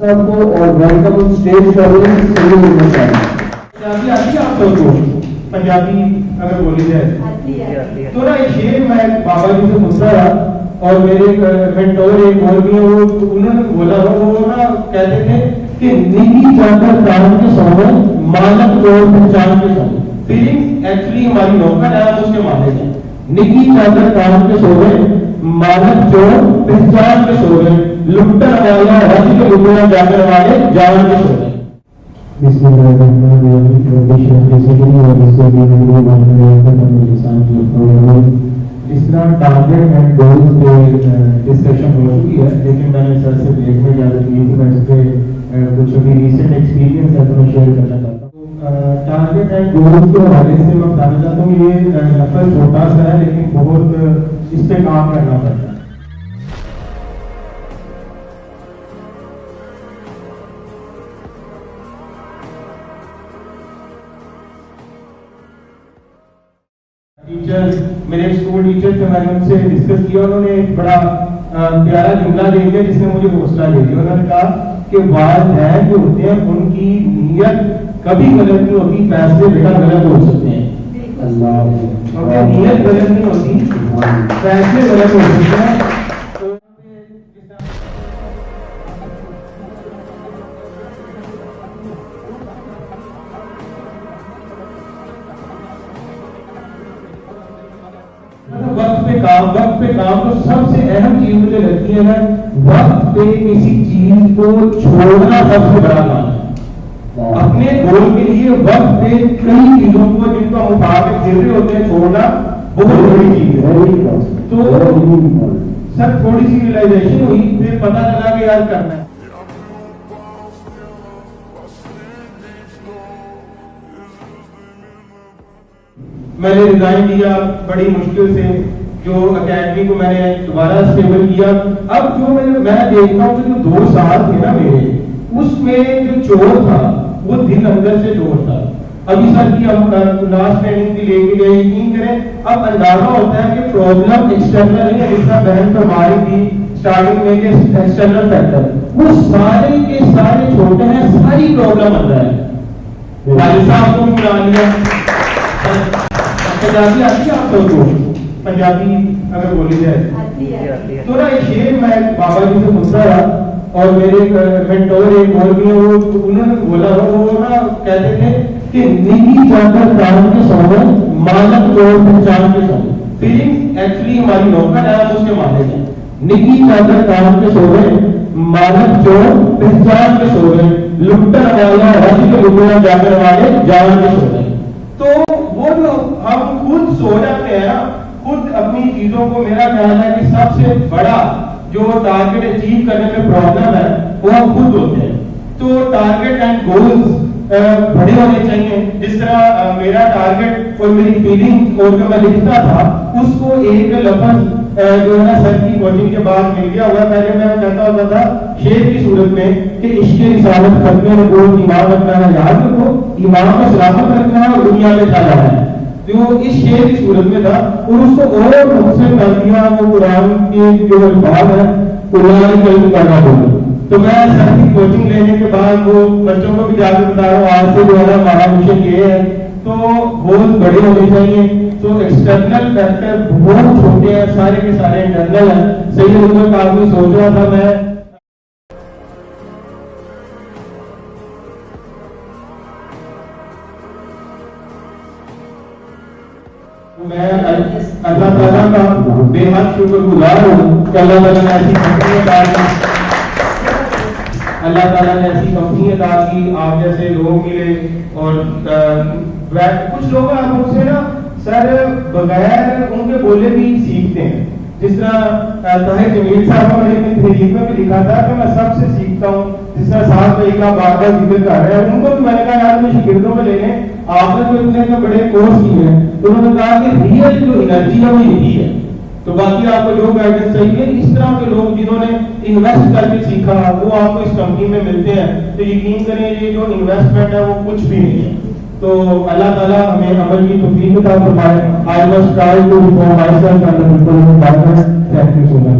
کو اور welcome stage پر پنجابی آتی ہے آپ سب کو؟ پنجابی اگر بولی جائے تو نا ایک شعر میں بابا جی سے پوچھ رہا اور میرے مینٹور ایک اور بھی ہیں وہ انہوں نے بولا وہ نا کہتے تھے کہ نگی چاکر کام کے سونے مالک اور پہچان کے سونے فیلنگ ایکچولی ہماری نوکر ہے ہم اس کے مالک ہیں نگی چاکر کام کے سونے مالک چور پہچان کے سونے لٹر والا حج کے لٹنا جاکر والے جان کے سونے بسم اللہ الرحمن الرحیم رب اشرح لي صدری ويسر لي امری واحلل عقدۃ من لسانی یفقهوا قولی. اس طرح ٹارگیٹ اینڈ گولز پہ ڈسکشن ہو چکی ہے لیکن میں نے سر سے دیکھنے کی عادت کی تھی میں اس پہ کچھ ابھی ریسنٹ ایکسپیرینس ہے تو میں شیئر کرنا چاہتا ہوں. ٹارگیٹ اینڈ گولز کے حوالے سے میں بتانا چاہتا ہوں یہ لفظ چھوٹا سا ہے لیکن بہت اس پہ کام کرنا پڑتا ہے. ٹیچر میرے اسکول ٹیچر تھے میں نے ان سے ڈسکس کیا انہوں نے ایک بڑا پیارا جملہ دے دیا جس نے مجھے حوصلہ دے دیا. انہوں نے کہا کہ والدین جو ہوتے ہیں ان کی نیت کبھی غلط نہیں ہوتی فیصلے بیٹا غلط ہو سکتے ہیں. اللہ نیت غلط نہیں ہوتی فیصلے غلط ہو سکتے ہیں. وقت پہ کام تو سب سے اہم چیز مجھے لگتی ہے نا وقت پہ کسی چیز کو چھوڑنا سب سے بڑا کام ہے. اپنے گول کے لیے وقت پہ کئی چیزوں کو جن کا مطابق گر رہے ہوتے ہیں چھوڑنا بہت بڑی چیز ہے. تو سر تھوڑی سی ریلائزیشن ہوئی پھر پتا چلا کہ یار کرنا ہے. میں نے ریزائن دیا بڑی مشکل سے جو اکیڈمی کو میں نے دوبارہ اسٹیبل کیا. اب جو میں دیکھتا ہوں کہ جو 2 سال تھے نا میرے اس میں جو چور تھا وہ دل اندر سے چور تھا. ابھی سر کی ہم لاسٹ ٹریننگ کی لے کے گئے یقین کریں اب اندازہ ہوتا ہے کہ پرابلم ایکسٹرنل نہیں ہے جس طرح بہن فرمائی تھی اسٹارٹنگ میں کہ ایکسٹرنل فیکٹر وہ سارے کے سارے چھوٹے ہیں ساری پرابلم اندر ہے. والد صاحب کو بھی بنا لیا. پنجابی آتی ہے آپ سب کو؟ پنجابی اگر بولی جائے تو نا ایک شعر میں بابا جی سے پوچھ رہا اور میرے مینٹور ایک اور بھی ہیں وہ انہوں نے بولا وہ نا کہتے تھے کہ نگی چاکر کام کے سونے مالک چور پہچان کے سونے فیلنگ ایکچولی ہماری نوکر ہے ہم اس کے مالک ہیں. نگی چاکر کام کے سونے مالک چور پہچان کے سونے لٹر والا حج کے لٹنا جاکر والے جان کے سونے. تو وہ جو ہم خود سو جاتے ہیں خود اپنی چیزوں کو میرا خیال ہے کہ سب سے بڑا جو ٹارگیٹ اچیو کرنے میں پرابلم ہے وہ ہم خود ہوتے ہیں. تو ٹارگیٹ اینڈ گولز بڑے ہونے چاہیے. جس طرح میرا ٹارگیٹ اور میری فیلنگ اور جو میں لکھتا تھا اس کو ایک لفظ جو ہے نا سر کی کوچنگ کے بعد مل گیا ہوا. پہلے میں کہتا ہوتا تھا شعر کی صورت میں کہ عشق رسالت ختم نبوت ایمان رکھنا ہے یاد رکھو ایمان کو سلامت رکھنا ہے اور دنیا میں چلا ہے. جو اس شعر کی صورت میں تھا اور اس کو اور مختصر کر دیا وہ قرآن کے جو الفاظ ہے قرآن کلم کرنا ہوگا. تو میں سر کی کوچنگ لینے کے بعد وہ بچوں کو بھی جا کے بتا رہا ہوں آج سے جو ہے ہمارا مشن یہ ہے. تو گول بڑے ہونے چاہیے. تو ایکسٹرنل فیکٹر بہت چھوٹے ہیں سارے کے سارے انٹرنل ہیں. صحیح عمر کا آدمی سوچ رہا تھا میں اللہ تعالیٰ کا بے حد شکر گزار ہوں کہ اللہ تعالیٰ نے ایسی کمپنی عطا کی اللہ تعالیٰ نے ایسی کمپنی عطا کی آپ جیسے لوگ ملے. اور کچھ لوگ آپ مجھ سے نا سر بغیر ان کے بولے بھی سیکھتے ہیں. جس طرح طاہر جمیل صاحب نے اپنی تحریر میں بھی لکھا تھا کہ میں سب سے سیکھتا ہوں. جس طرح صاحب طریقہ بار بار ذکر کر رہے ہیں ان کو بھی میں نے کہا یار مجھے شاگردوں میں لے لیں. آپ نے جو اتنے بڑے کورس کیے ہیں انہوں نے کہا کہ ریئل جو انرجی ہے وہ یہی ہے. تو باقی آپ کو جو گائیڈنس چاہیے اس طرح کے لوگ جنہوں نے انویسٹ کر کے سیکھا وہ آپ کو اس کمپنی میں ملتے ہیں. تو یقین کریں یہ جو انویسٹمنٹ ہے وہ کچھ بھی نہیں ہے. تو اللہ تعالیٰ ہمیں عمل کی توفیق عطا فرمائے. I must try to reform myself and the people who partner. Thank you so much.